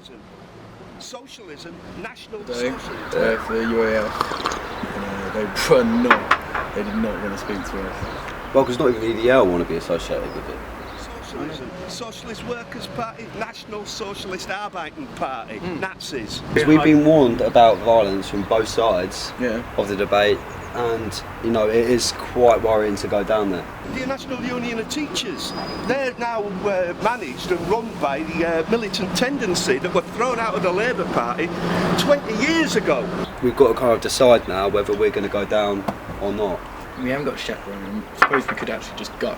socialism. Socialism, national For socialism. the UAL, they did not want to speak to us. Well, because not even the EDL want to be associated with it. Socialism, Socialist Workers' Party, National Socialist Arbeiten Party, Nazis. We've been warned about violence from both sides Yeah. of the debate, and you know it is quite worrying to go down there. The National Union of Teachers, they're now managed and run by the militant tendency that were thrown out of the Labour Party 20 years ago. We've got to kind of decide now whether we're going to go down or not. We haven't got a chaperone. I suppose we could actually just go.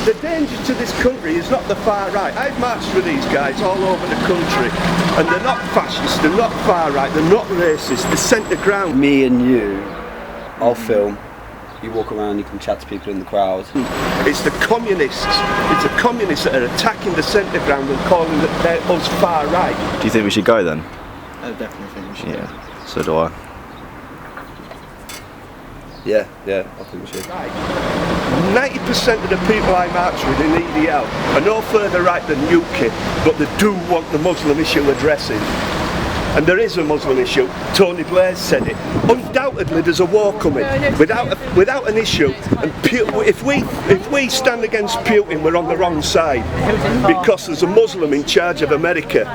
The danger to this country is not the far right. I've marched with these guys all over the country, and they're not fascist, they're not far right, they're not racist, they're centre ground. Me and you, I'll film. You walk around, you can chat to people in the crowd. It's the communists that are attacking the centre ground and calling that they're us far right. Do you think we should go then? I definitely think we should go. So do I. Yeah, I think we should. 90% of the people I march with in EDL are no further right than UKIP, but they do want the Muslim issue addressing. And there is a Muslim issue. Tony Blair said it. Undoubtedly, there's a war coming without an issue. And if we stand against Putin, we're on the wrong side, because there's a Muslim in charge of America.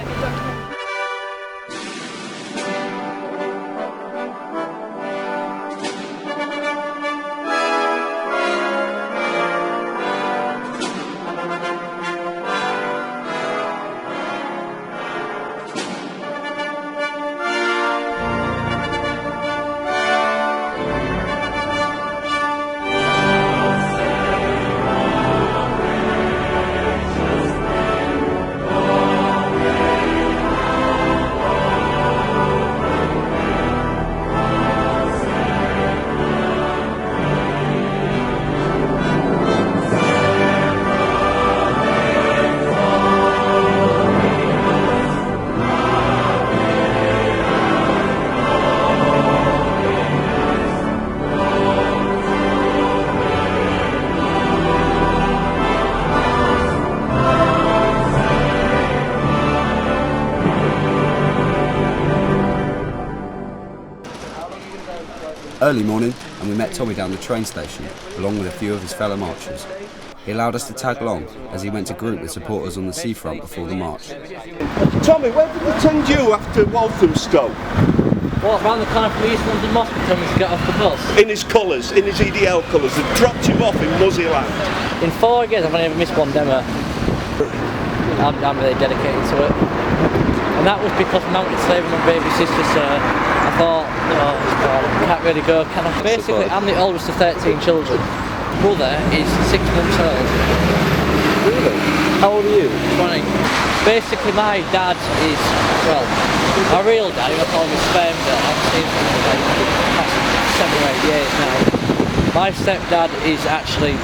Early morning, and we met Tommy down the train station, along with a few of his fellow marchers. He allowed us to tag along as he went to group with supporters on the seafront before the march. Tommy, where did they send you after Walthamstow? What, round the corner from East London Mosque and told me to get off the bus? In his colours, in his EDL colours. They dropped him off in Muzzyland. In 4 years I've only ever missed one demo. I'm really dedicated to it. And that was because I wanted to save my baby sister, so I thought, I can't really go, can I? Basically, I'm the oldest of 13 children. Brother is 6 months old. Really? How old are you? 20. Basically, my dad is, well, my real dad, who I call him sperm donor, I've seen him for the past 7 or 8 years now. My stepdad is actually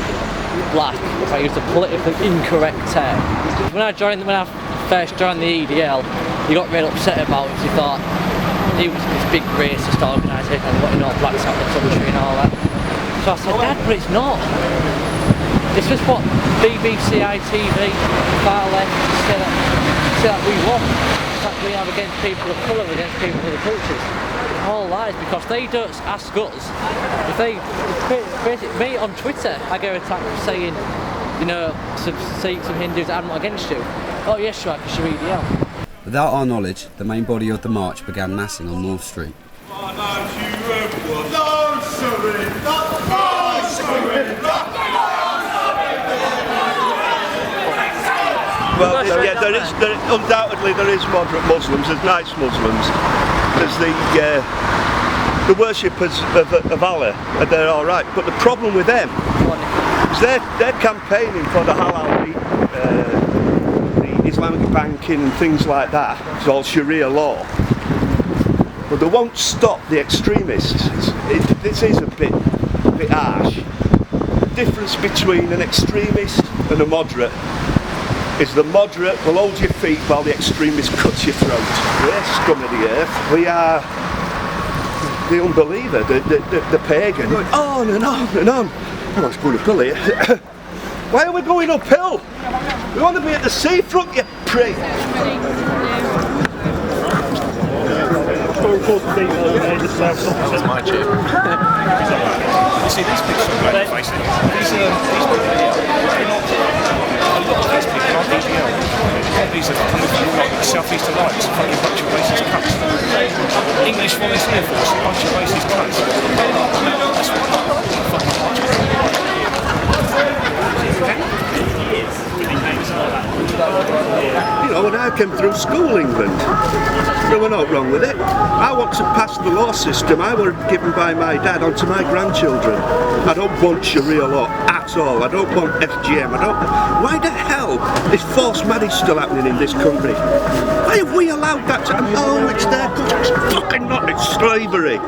black, if I use the politically incorrect term. When I first joined the EDL, he got really upset about it because he thought he was this big racist organisation and wanting all blacks out of the country and all that. So I said, Dad, but it's not. It's just what BBC, ITV, far left say that we want. That we have against people of colour, against people of other cultures. All lies, because they don't ask us. If they, basically, me on Twitter, I get attacked saying, you know, some Sikhs and Hindus, I'm not against you. Oh yes, you are, because you're EDL. Without our knowledge, the main body of the march began massing on North Street. Well, yeah, undoubtedly there is moderate Muslims, there's nice Muslims. There's the worshippers of Allah, and they're all right. But the problem with them is they're campaigning for the halal meat, the Islamic banking and things like that. It's all Sharia law. But they won't stop the extremists. This is a bit harsh. The difference between an extremist and a moderate is the moderate will hold your feet while the extremist cuts your throat. We're scum of the earth. We are the unbeliever, the pagan. Going on and on and on. Oh, it's going uphill here. Why are we going uphill? We want to be at the seafront, you prick. That's my chip. You see, these pictures are great facing. These people here, they're not. A lot of these people aren't EGL. These are coming from like the South Eastern Lights, a fucking bunch of racist cunts. English volunteer force, a bunch of racist cunts. That's fucking bunch of You know, when I came through school England, there were no wrong with it. I want to pass the law system I were given by my dad onto my grandchildren. I don't want Sharia law at all. I don't want FGM. Why the hell is forced marriage still happening in this country? Why have we allowed that to... Oh, it's their country. It's fucking not. It's slavery.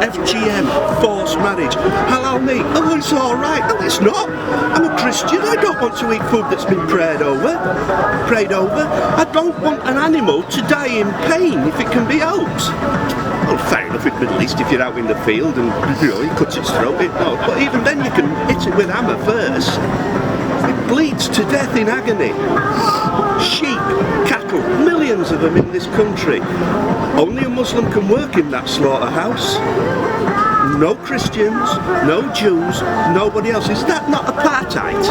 FGM, forced marriage, halal meat. Oh, it's all right. No, it's not. I'm a Christian. I don't want to eat food that's been prayed over. I don't want an animal to die in pain if it can be helped. Well, fair enough, at least if you're out in the field and he cuts its throat. But even then, you can hit it with a hammer first. It bleeds to death in agony. Sheep, cattle, millions of them in this country. Only a Muslim can work in that slaughterhouse. No Christians, no Jews, nobody else. Is that not apartheid?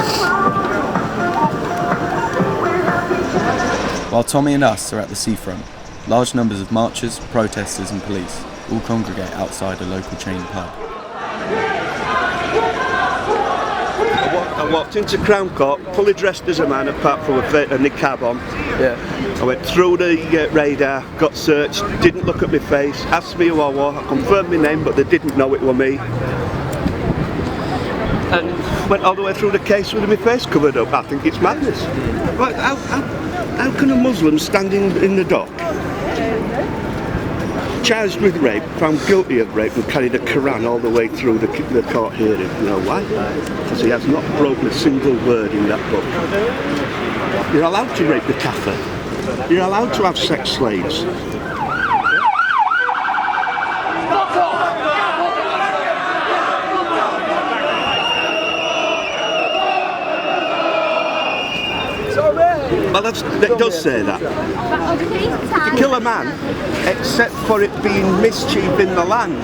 While Tommy and us are at the seafront, large numbers of marchers, protesters and police all congregate outside a local chain pub. I walked into Crown Court, fully dressed as a man, apart from a niqab on. Yeah. I went through the radar, got searched, didn't look at my face, asked me who I was, I confirmed my name, but they didn't know it were me. And went all the way through the case with my face covered up. I think it's madness. Like, how can a Muslim standing in the dock, charged with rape, found guilty of rape and carried a Quran all the way through the court hearing? You know why? Because he has not broken a single word in that book. You're allowed to rape the kafir. You're allowed to have sex slaves. Well, it does say that. To kill a man, except for it being mischief in the land.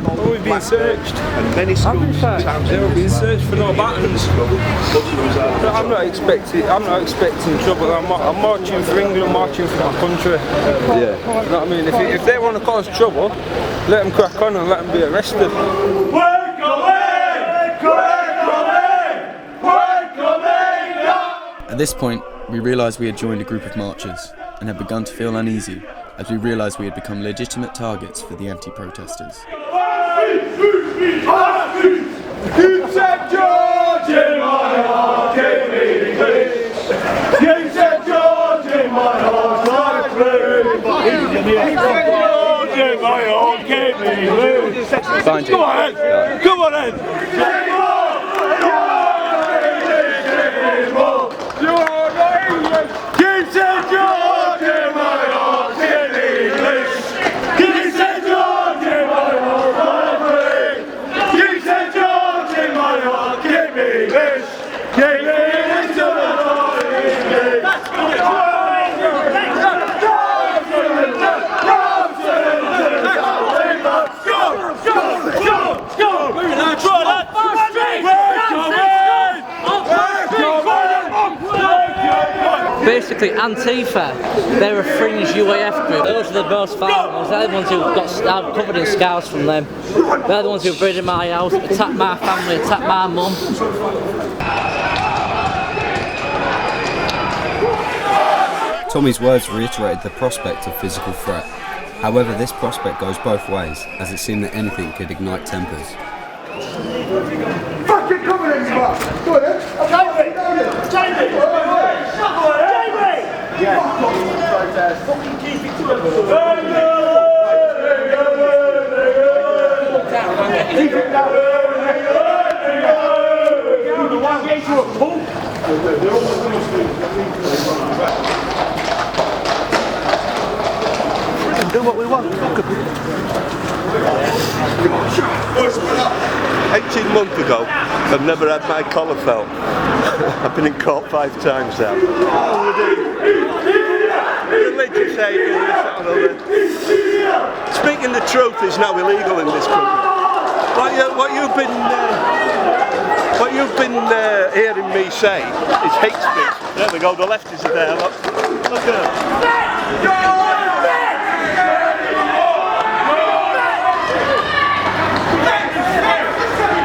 Oh, we've been searched. And many schools, towns. They've been searched for no buttons. I'm not expecting trouble. I'm marching for England, marching for my country. Yeah. You know what I mean? If they want to cause trouble, let them crack on and let them be arrested. At this point, we realised we had joined a group of marchers and had begun to feel uneasy as we realised we had become legitimate targets for the anti-protesters. You said George in my heart, keep me clean. You said George in my heart, like blue. You said George in my heart, keep me clean. Come on then, come on then. You said George in my heart, keep me clean. You said George in my heart, like blue. You said George in my heart, keep me clean. Keep me into the Basically, Antifa, they're a fringe UAF group. Those are the most violent ones. They're the ones who got covered in scars from them. They're the ones who breed in my house, attacked my family, attacked my mum. Tommy's words reiterated the prospect of physical threat. However, this prospect goes both ways, as it seemed that anything could ignite tempers. fucking cover in you are. Go on then. Jamie! Yeah. Fucking keep it to him. Keep it down. You want to get to a pump? We can do what we want. 18 months ago, I've never had my collar felt. I've been in court 5 times now. religious hate and this, that and other. Speaking the truth is now illegal in this country. What you've been hearing me say is hate speech. There we go, the lefties are there, look. Look at them.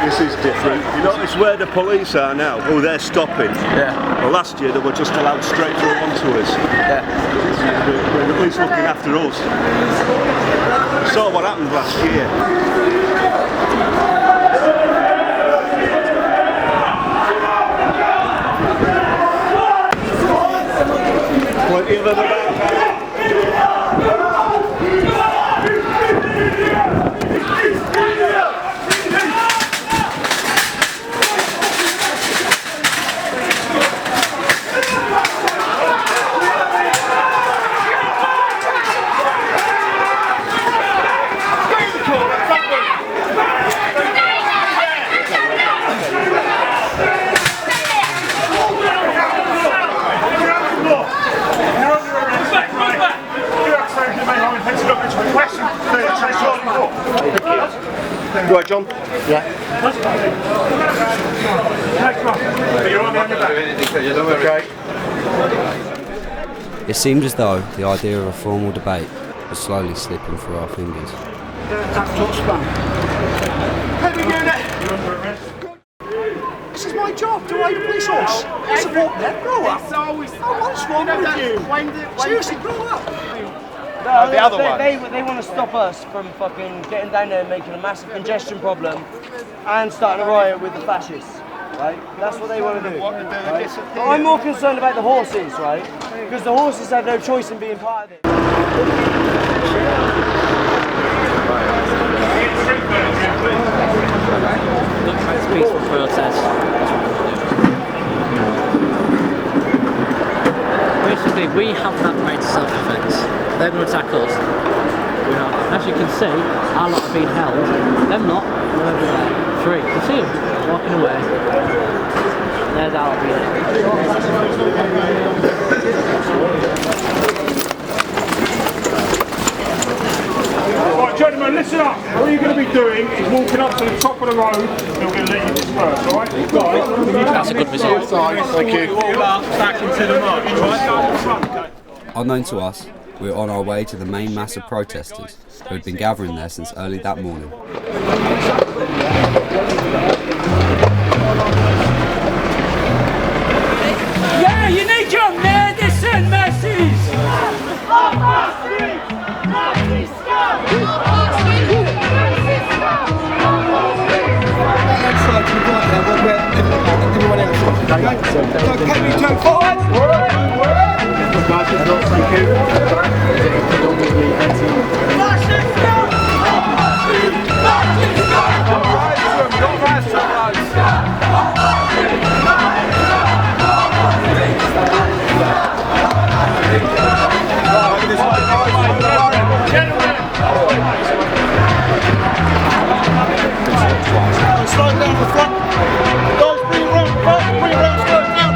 This is different. You notice where the police are now? Oh, they're stopping. Yeah. Well, last year they were just allowed straight through onto us. Yeah. The police looking after us. Saw what happened last year. Plenty of them about. Right, John? Yeah. Okay. It seemed as though the idea of a formal debate was slowly slipping through our fingers. This is my job to ride a police horse. I support them. Grow up. What's wrong with you? Seriously, grow up. No, the other one. They want to stop us from fucking getting down there and making a massive congestion problem and starting a riot with the fascists, right? That's what they want to do. Right? But I'm more concerned about the horses, right? Because the horses have no choice in being part of it. Peaceful protest. Basically, we have that right to self-defence. They're going to attack us. As you can see, our lot are being held. Them not. They're over there. Three. You see them walking away. There's our lot being Right, gentlemen, listen up. What you're going to be doing is walking up to the top of the road and we're going to let you disperse, alright? That's a good result. Thank you. Back into the march, alright? Unknown to us, we were on our way to the main mass of protesters who had been gathering there since early that morning. Yeah, you need your medicine, Messis! Slow down the front. Guys, bring it round. Bring it round. Slow down.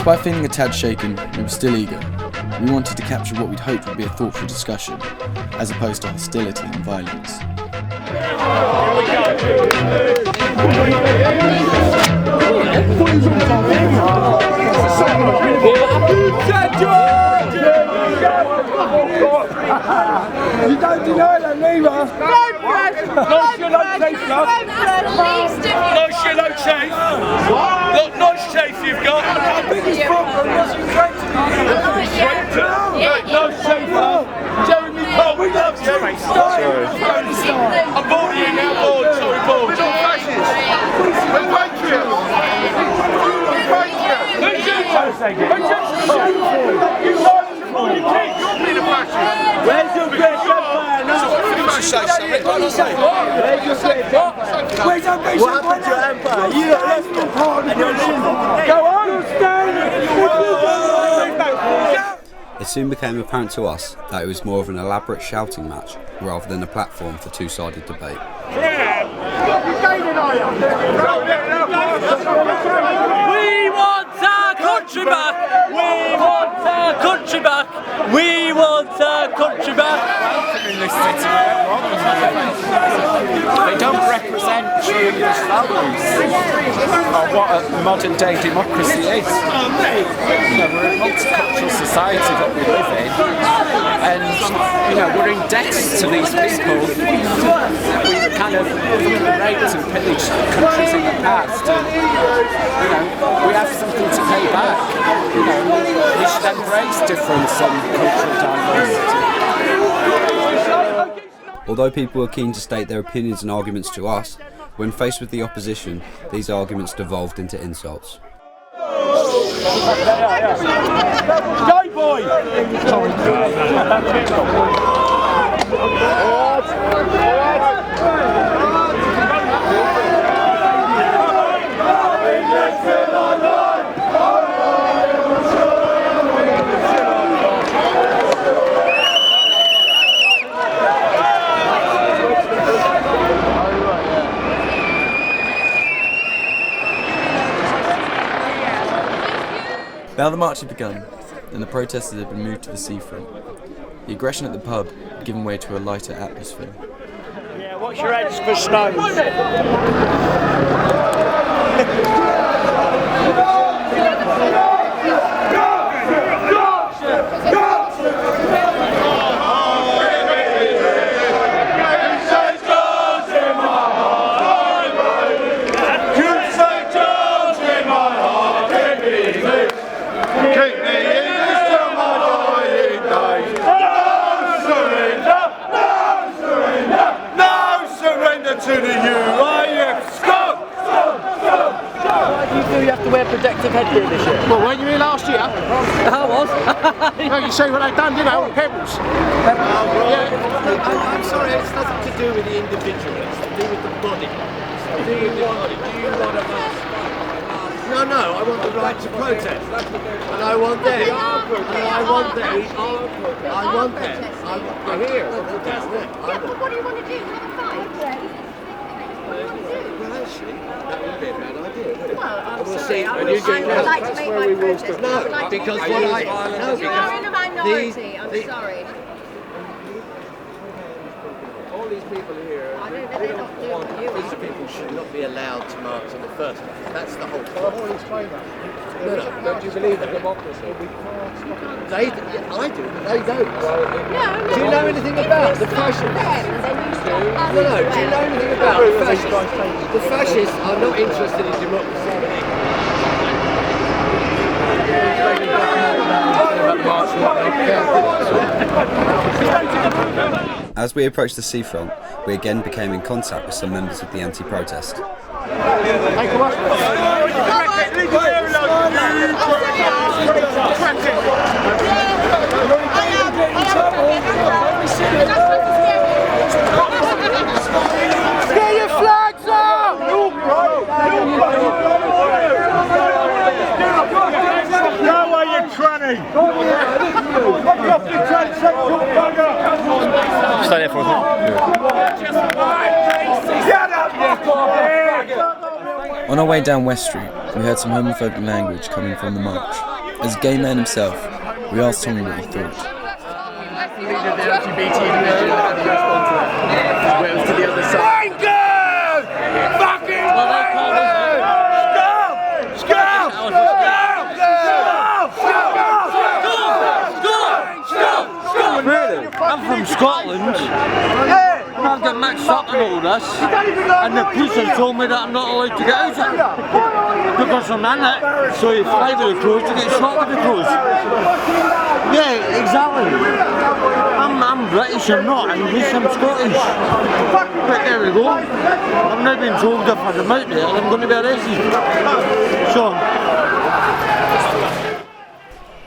Despite feeling a tad shaken, we were still eager. We wanted to capture what we'd hoped would be a thoughtful discussion, as opposed to hostility and violence. You don't deny that neither. No shit, no safe, love. No shit, no safe. say? Where's ambition? What happened to your empire? You left it. Go on! It soon became apparent to us that it was more of an elaborate shouting match rather than a platform for two-sided debate. We want our country back! We want our country back! We want our country back! In this city, they don't represent true English values or what a modern day democracy is. We're a multicultural society that we live in, and we're in debt to these people. We've kind of raped and pillaged countries in the past, and we have something to pay back. We should embrace difference and cultural diversity. Although people were keen to state their opinions and arguments to us, when faced with the opposition, these arguments devolved into insults. Go, boy! Now the march had begun, and the protesters had been moved to the seafront. The aggression at the pub had given way to a lighter atmosphere. Yeah, what's your heads for stones? Protective headgear this year. Well, weren't you here last year? I was. No, you see what they've done, Pebbles. I'm sorry, it's nothing to do with the individual, it's to do with the body. Do you want a mask? No, I want the right to protest. And I want them. I want them. I'm here. What do you want to do? Have a fight? Well, actually, that would be a bad idea. Well, I'm sorry. I would like to make my protest. No, because what you are in a minority. I'm sorry. All these people here, these people should not be allowed to march in the first place. That's the whole point. I'll explain that. No, do you believe in democracy? I do, but they don't. No. Do you know anything about the fascists? No. Do you know anything about the fascists? The fascists are not interested in democracy. As we approached the seafront, we again became in contact with some members of the anti-protest. Get your flags up! Go away, you tranny! Stay there for a On our way down West Street, we heard some homophobic language coming from the march. As a gay man himself, we asked Tommy what he thought. Leader of the LGBT division, how do you respond to that? Wales to the other side. Fucking Really? I'm from Scotland, and I've got mixed up in all this, and the police have told me that I'm not allowed to get out because I'm in it, so you fly with the clothes to get shot with the clothes. Yeah, exactly. I'm British, I'm not English, I'm Scottish. But there we go. I've now been told if I come out there, I'm going to be arrested. So.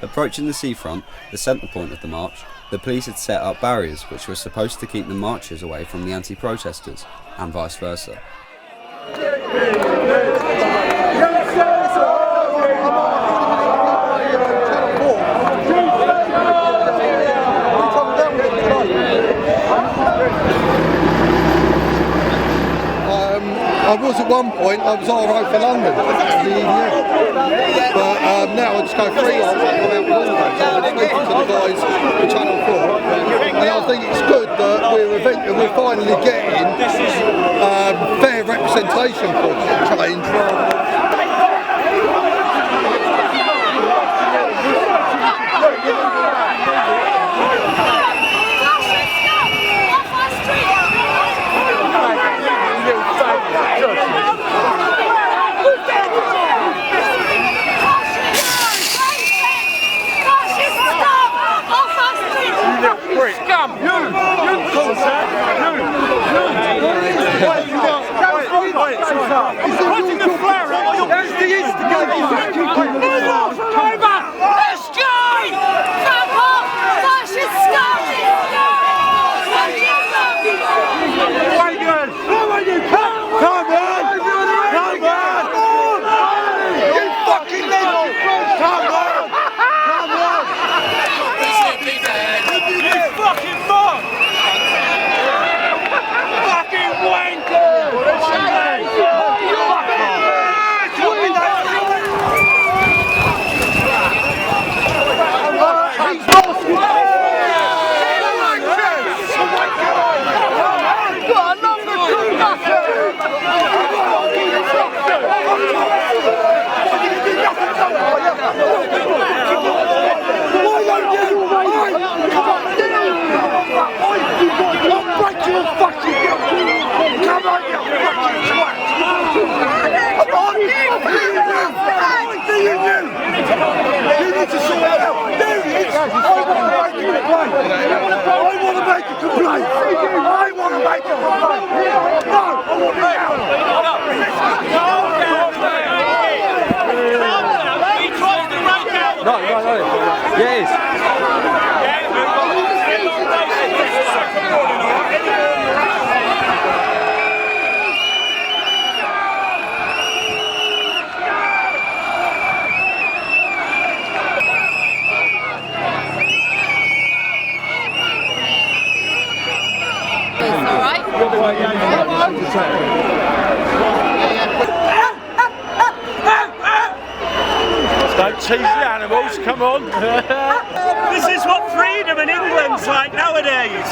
Approaching the seafront, the centre point of the march, the police had set up barriers which were supposed to keep the marchers away from the anti-protesters, and vice versa. I was at one point, I was RO for London, but now I just go freelance, I go out with all of them. So I've been speaking to the guys for Channel 4, and I think it's good that we're finally getting fair representation for change. Don't tease the animals, come on. This is what freedom in England's like nowadays.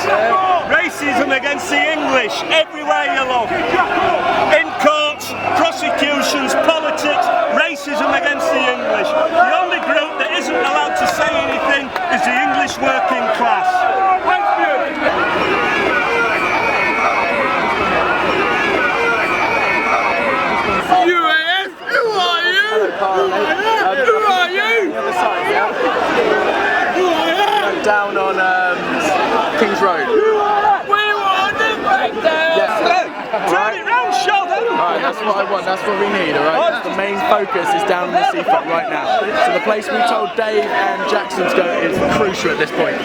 Racism against the English, everywhere you look. In courts, prosecutions, politics, racism against the English. The only group that isn't allowed to say anything is the English working class. Down on King's Road. We want it back down! Yes. Turn it round, shoulder! Alright, that's what I want, that's what we need, alright? The main focus is down on the seafront right now. So the place we told Dave and Jackson to go is crucial at this point.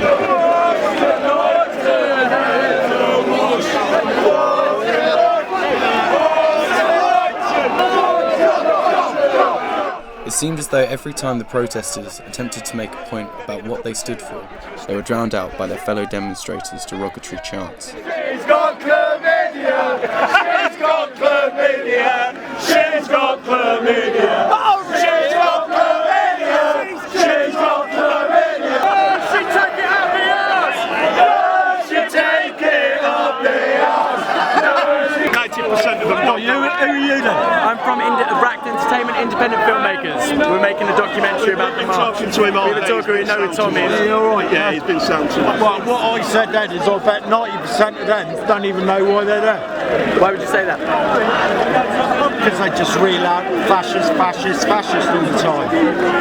It seemed as though every time the protesters attempted to make a point about what they stood for, they were drowned out by their fellow demonstrators' derogatory chants. She's got chlamydia! She's got chlamydia! She's got chlamydia! She's got chlamydia! She's got chlamydia! She take it up the arse! She take it up the arse! 90% of them. Who are you then? I'm from Brighton Entertainment Independent Filmmakers. We're making a documentary about the march. Talking to him all We were talking, we know who Tom is. Is he alright? Yeah, he's been sound to us. Well, what I said then is I bet 90% of them don't even know why they're there. Why would you say that? Because they just reel out fascist, fascist, fascist all the time.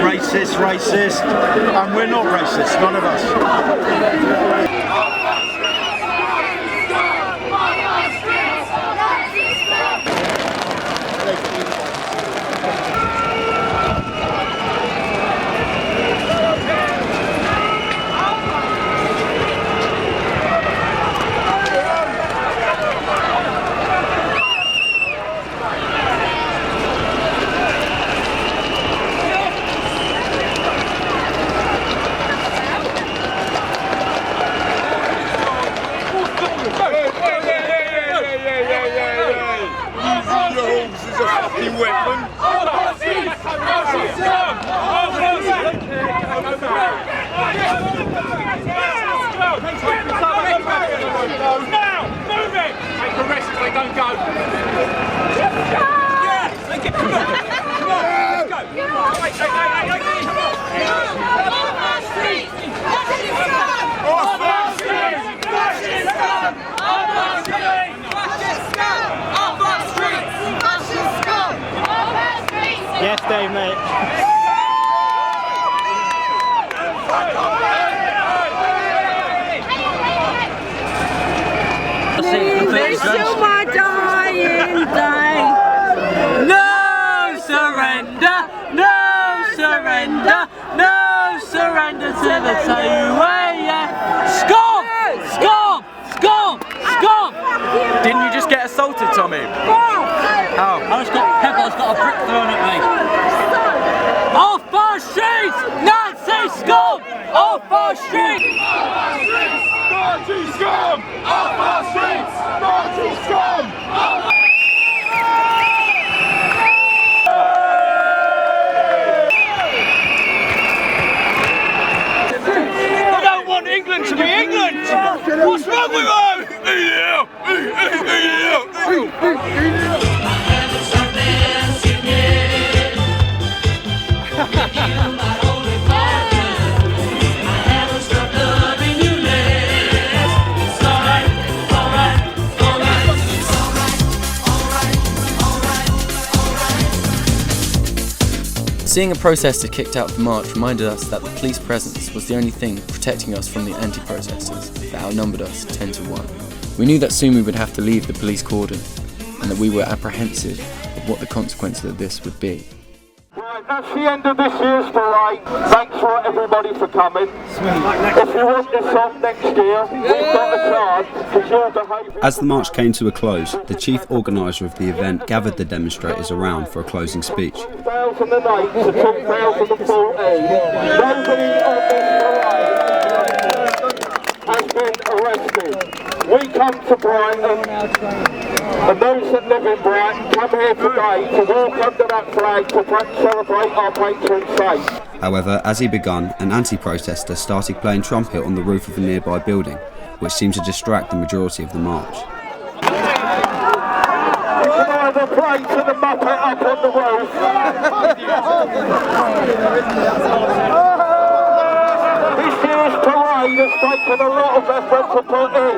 Racist, racist. And we're not racist, none of us. fucking weapon. Now, move it! Take the rest if they don't go. Yeah, take it. Come on, let's go. Hey, come on. Off our street! Off our street! Fascist scum! Off our street! Fascist scum! Off our street! Fascist scum! Off our street! Yes, Dave, mate. It's still my dying day. No surrender, no surrender, no surrender to the TUA. Scum! Scum! Scum! Scum! Didn't you just get assaulted, Tommy? How? I just got a brick thrown at me. Off our streets! Nazi scum! Off our streets! Nazi scum! Off our streets! Nazi scum! I don't want England to be England! What's wrong with Seeing a protester kicked out of the march reminded us that the police presence was the only thing protecting us from the anti-protesters that outnumbered us 10 to 1. We knew that soon we would have to leave the police cordon, and that we were apprehensive of what the consequences of this would be. Right, that's the end of this year's parade. Thanks for everybody for coming. If you want this on next year, we've got a chance because you're behaving. As the march came to a close, the chief organiser of the event gathered the demonstrators around for a closing speech. 2008 to 2014, nobody on this parade has been arrested. We come to Brighton, and those that live in Brighton come here today to walk under that flag to celebrate our patron saint. However, as he begun, an anti-protester started playing trumpet on the roof of a nearby building, which seemed to distract the majority of the march. The plates and the muppet up on the roof. This year's parade has taken a lot of effort to put in.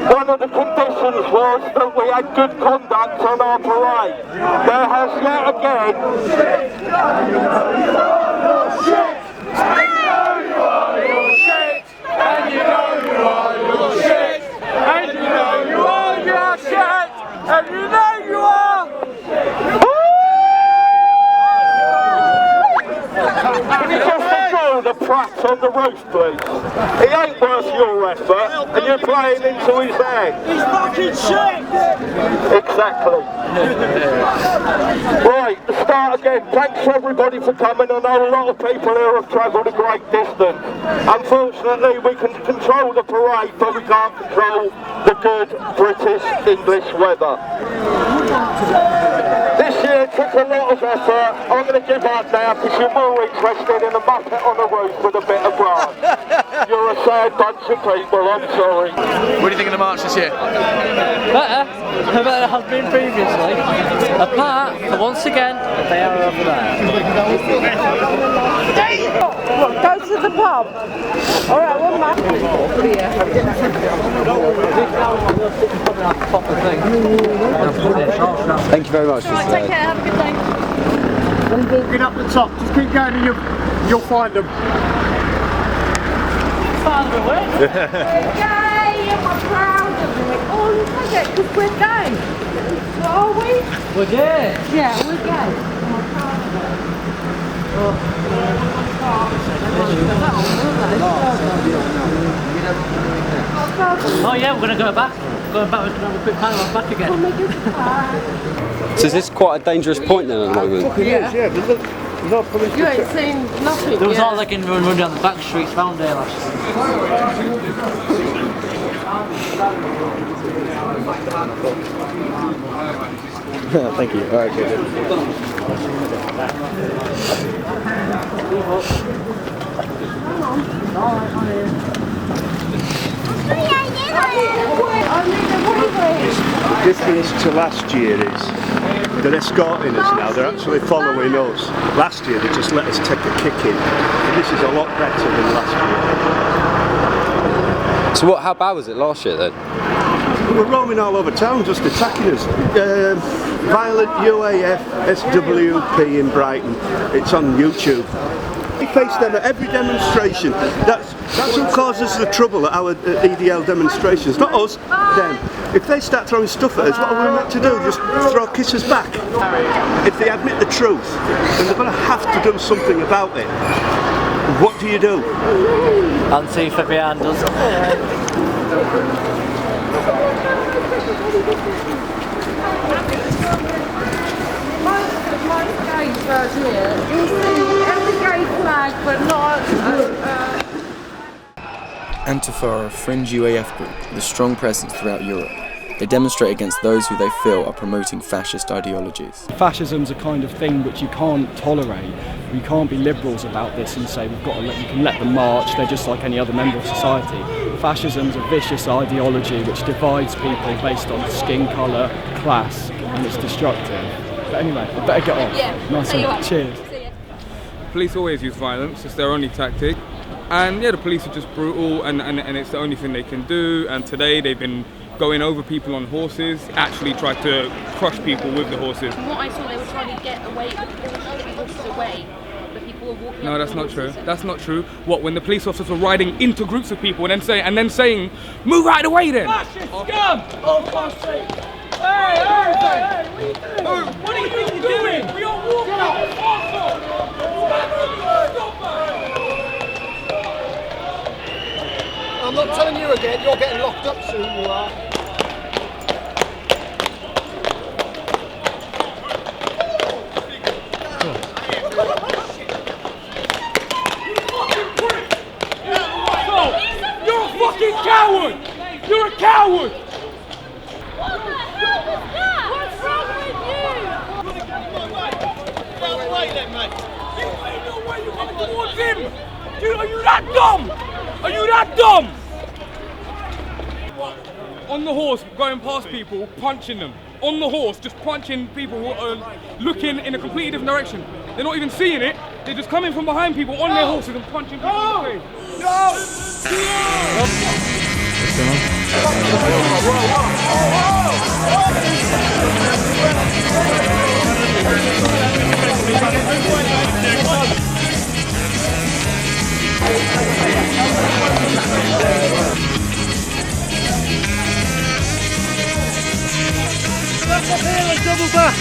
One of the conditions was that we had good conduct on our parade. There has yet again... shit! And you know you are your shit! And you know you are your shit! And you know you are your shit! And you know you are! Can you just control the prat on the roof, please? He ain't worth your effort, and you're playing into his hand. He's fucking shit! Exactly. Right, start again. Thanks for everybody for coming. I know a lot of people here have travelled a great distance. Unfortunately, we can control the parade, but we can't control the good British English weather. This year took a lot of effort. I'm going to give up now because you're more interested in a muppet on the roof with a bit of grass. You're a sad bunch of people, I'm sorry. What do you think of the march this year? Better than it has been previously. Apart from, once again, they are over there. What, go to the pub? Alright, one man. Thank you very much. Take care, have a good day. I'm walking up the top, just keep going and you'll find them. Find them away. Yay, I'm proud of it. Oh, look at it, because we're gay. What are we? We're gay. Yeah, we're gay. I'm proud of it. Oh yeah, we're going to go back. Going back, we're going to have a quick panel back again. So is this quite a dangerous point then at the moment? Yeah. You ain't seen nothing There was yet. all like in run down the back streets round there last year. Thank you. All right, good. The difference to last year is they're escorting us now, they're actually following us. Last year they just let us take a kick in. And this is a lot better than last year. So how bad was it last year then? We're roaming all over town just attacking us. Violent UAF SWP in Brighton. It's on YouTube. We face them at every demonstration. That's who causes the trouble at our EDL demonstrations. Not us, them. If they start throwing stuff at us, what are we meant to do? Just throw kisses back? If they admit the truth, then they're going to have to do something about it. What do you do? Antifa behind us. Most gays right here, you'll see every gay flag, but not Antifa are a fringe UAF group with a strong presence throughout Europe. They demonstrate against those who they feel are promoting fascist ideologies. Fascism's a kind of thing which you can't tolerate. You can't be liberals about this and say you can let them march, they're just like any other member of society. Fascism's a vicious ideology which divides people based on skin colour, class, and it's destructive. But anyway, I better get off. Yeah. Nice one. Cheers. Police always use violence, it's their only tactic. And yeah, the police are just brutal and it's the only thing they can do. And today they've been going over people on horses, actually tried to crush people with the horses. From what I saw, they were trying to get away, they were trying to get the horses away, but people were walking. No, that's not true. That's not true. What, when the police officers were riding into groups of people and then saying, move out of the way then! Fascist scum! Oh, for sake! Hey, what are you doing? We are walking out! I'm not telling you again, you're getting locked up soon, you are. You're a fucking coward! You're a coward! What the hell was that? What's wrong with you? Get out of the way then, mate. You ain't no way you're coming towards him! Dude, are you that dumb? Are you that dumb? On the horse, going past people, punching them. On the horse, just punching people who are looking in a completely different direction. They're not even seeing it, they're just coming from behind people on their horses and punching people in the face. Back up here and double back.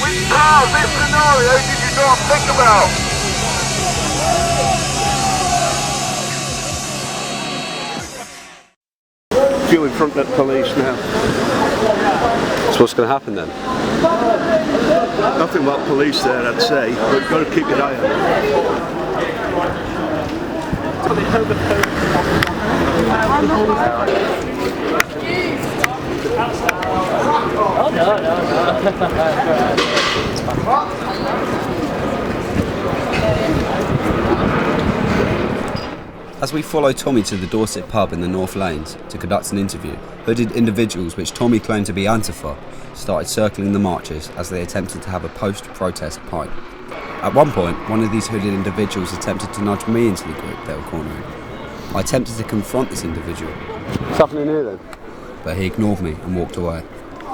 Which part of this scenario did you not think about? Few in front of the police now. So what's going to happen then? Nothing about police there, I'd say, but you've got to keep your eye on Oh no. As we follow Tommy to the Dorset pub in the North Lanes to conduct an interview, hooded individuals which Tommy claimed to be Antifa started circling the marchers as they attempted to have a post-protest pint. At one point, one of these hooded individuals attempted to nudge me into the group they were cornering. I attempted to confront this individual. What's happening here then? But he ignored me and walked away.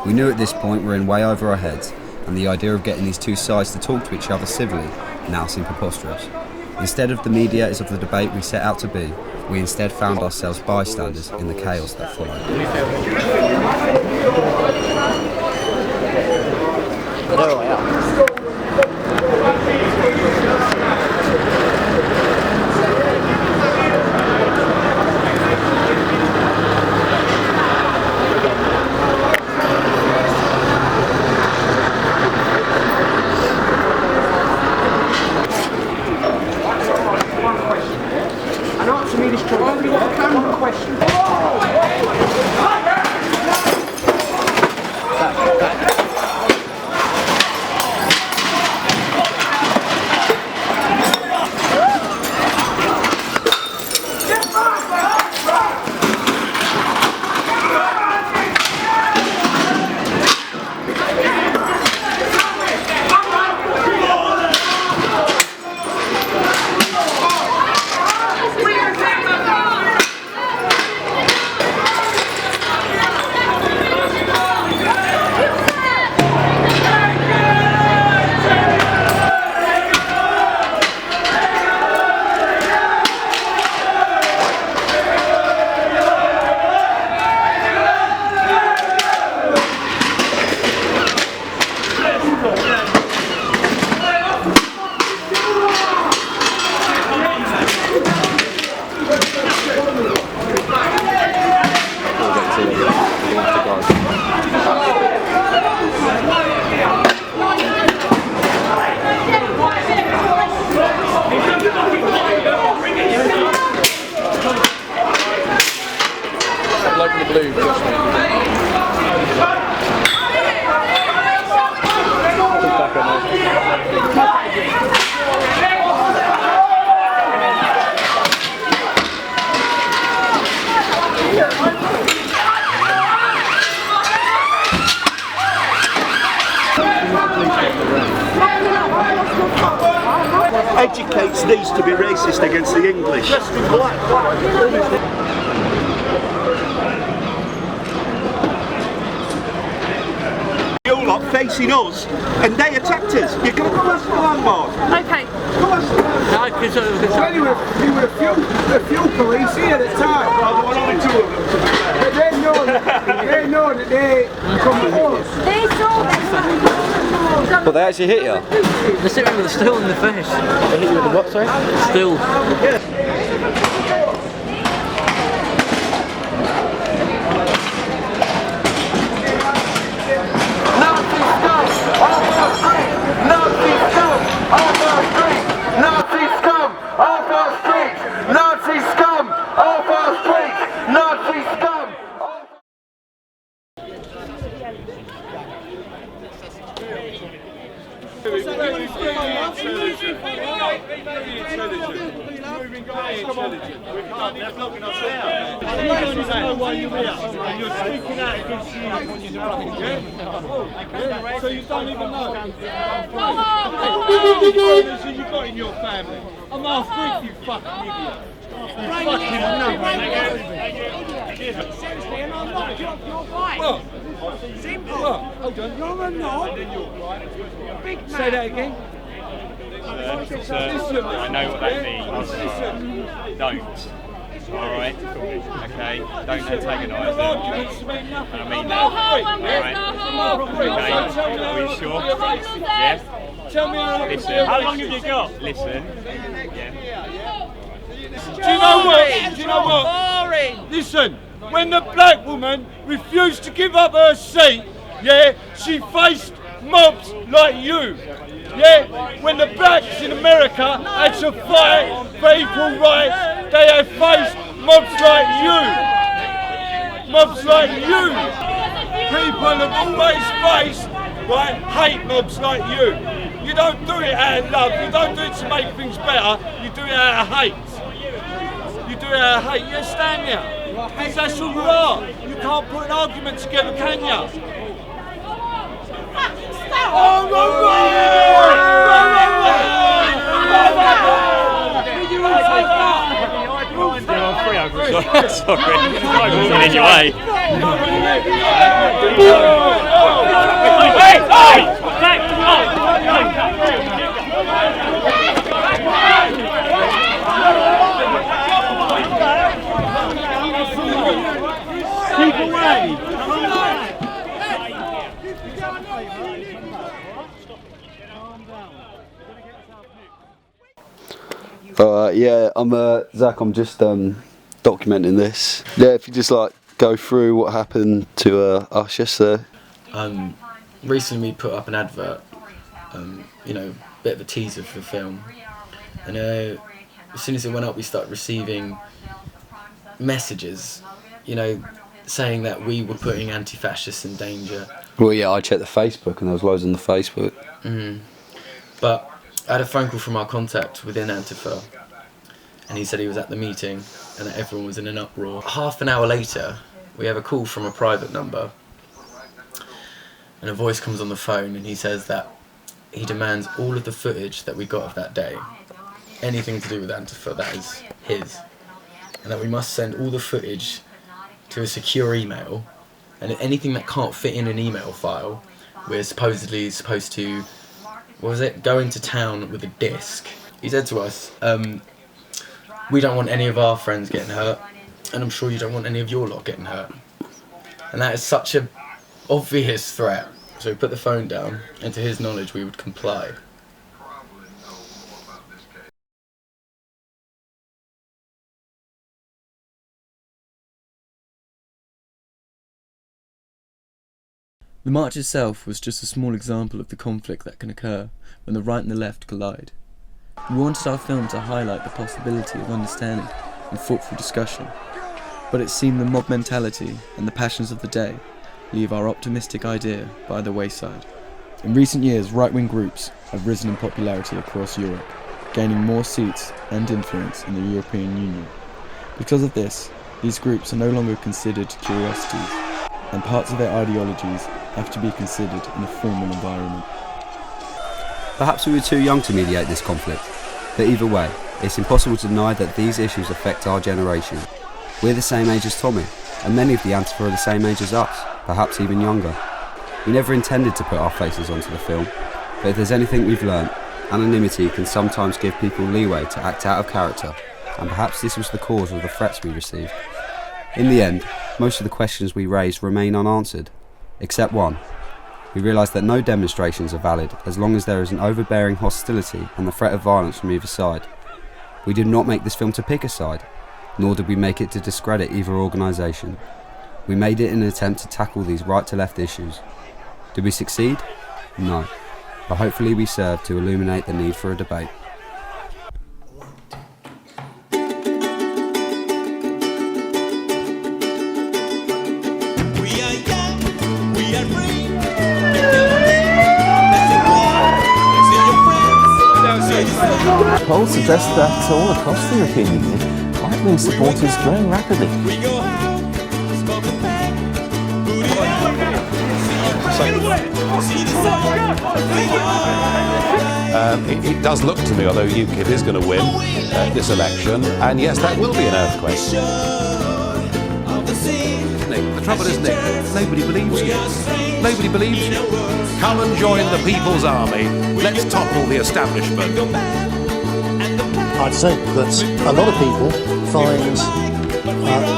We knew at this point we're in way over our heads, and the idea of getting these two sides to talk to each other civilly now seemed preposterous. Instead of the mediators of the debate we set out to be, we instead found ourselves bystanders in the chaos that followed. Educates these to be racist against the English. You lot facing us and they attacked us. You're going to go ask the landlord. Okay. Go ask the landlord. Anyway, there were a few police here at the time. Well, there were only two of them. But they know that they come with us. They saw this. But they actually hit you? They hit me with a stool in the face. They hit you with a what, sorry? Stool. So you don't even know. You got in your family. I'm half Greek, you fucking idiot. You fucking seriously, and I'm not your wife. Simple. Hold on. You're a knob. Big man. Say that again. I know what that means. Don't. Alright? Okay? Don't antagonise them. I mean that. Alright? Okay? Are we sure? Yeah? Listen. How long have you got? Listen. Yeah. Do you know what? Do you know what? Listen, when the black woman refused to give up her seat yeah, she faced mobs like you. Yeah, when the blacks in America had to fight for equal rights, they have faced mobs like you. Mobs like you. People have always faced, right, hate mobs like you. You don't do it out of love, you don't do it to make things better, you do it out of hate. You do it out of hate, you understand now? Because that's all you are. You can't put an argument together, can you? Sorry, moving in your way. Keep away. Yeah, I'm Zach. I'm just documenting this. Yeah, if you just like go through what happened to us yesterday. Recently we put up an advert, you know, bit of a teaser for the film, and as soon as it went up we started receiving messages, you know, saying that we were putting anti-fascists in danger. Well, yeah, I checked the Facebook and there was loads on the Facebook. But I had a phone call from our contact within Antifa, and he said he was at the meeting and that everyone was in an uproar. Half an hour later, we have a call from a private number, and a voice comes on the phone and he says that he demands all of the footage that we got of that day, anything to do with Antifa, that is his, and that we must send all the footage to a secure email, and anything that can't fit in an email file, we're supposedly supposed to, what was it, go into town with a disc. He said to us, we don't want any of our friends getting hurt, and I'm sure you don't want any of your lot getting hurt. And that is such an obvious threat. So we put the phone down, and to his knowledge we would comply. The march itself was just a small example of the conflict that can occur when the right and the left collide. We wanted our film to highlight the possibility of understanding and thoughtful discussion, but it seemed the mob mentality and the passions of the day leave our optimistic idea by the wayside. In recent years, right-wing groups have risen in popularity across Europe, gaining more seats and influence in the European Union. Because of this, these groups are no longer considered curiosities, and parts of their ideologies have to be considered in a formal environment. Perhaps we were too young to mediate this conflict, but either way, it's impossible to deny that these issues affect our generation. We're the same age as Tommy, and many of the Antifa are the same age as us, perhaps even younger. We never intended to put our faces onto the film, but if there's anything we've learnt, anonymity can sometimes give people leeway to act out of character, and perhaps this was the cause of the threats we received. In the end, most of the questions we raised remain unanswered, except one. We realised that no demonstrations are valid as long as there is an overbearing hostility and the threat of violence from either side. We did not make this film to pick a side, nor did we make it to discredit either organisation. We made it in an attempt to tackle these right-to-left issues. Did we succeed? No. But hopefully we served to illuminate the need for a debate. Polls suggest that all across the European Union, right-wing support is growing rapidly. It does look to me, although UKIP is going to win this election, and yes, that will be an earthquake. Nick, the trouble is, Nick, nobody believes you. Nobody believes you. Come and join the People's Army. Let's topple the establishment. I'd say that a lot of people find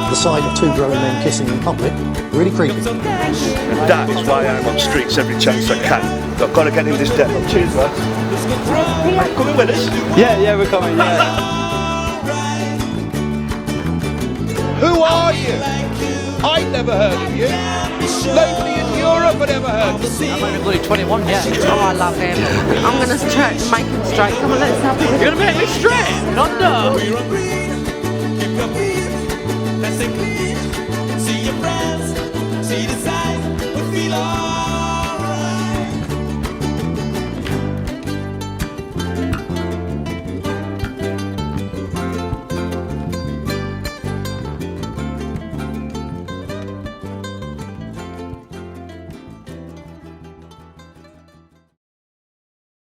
the sight of two grown men kissing in public really creepy. And that is why I'm on streets every chance I can. I've got to get in this demo. Cheers, lads. Coming with us? Yeah, we're coming, yeah. Who are you? I'd never heard of you. Nobody in Europe had ever heard of you. I'm only bloody 21, yeah. Oh, I love him. I'm going to try to make him straight. Come on, let's have it. You're going to make me straight? Not no.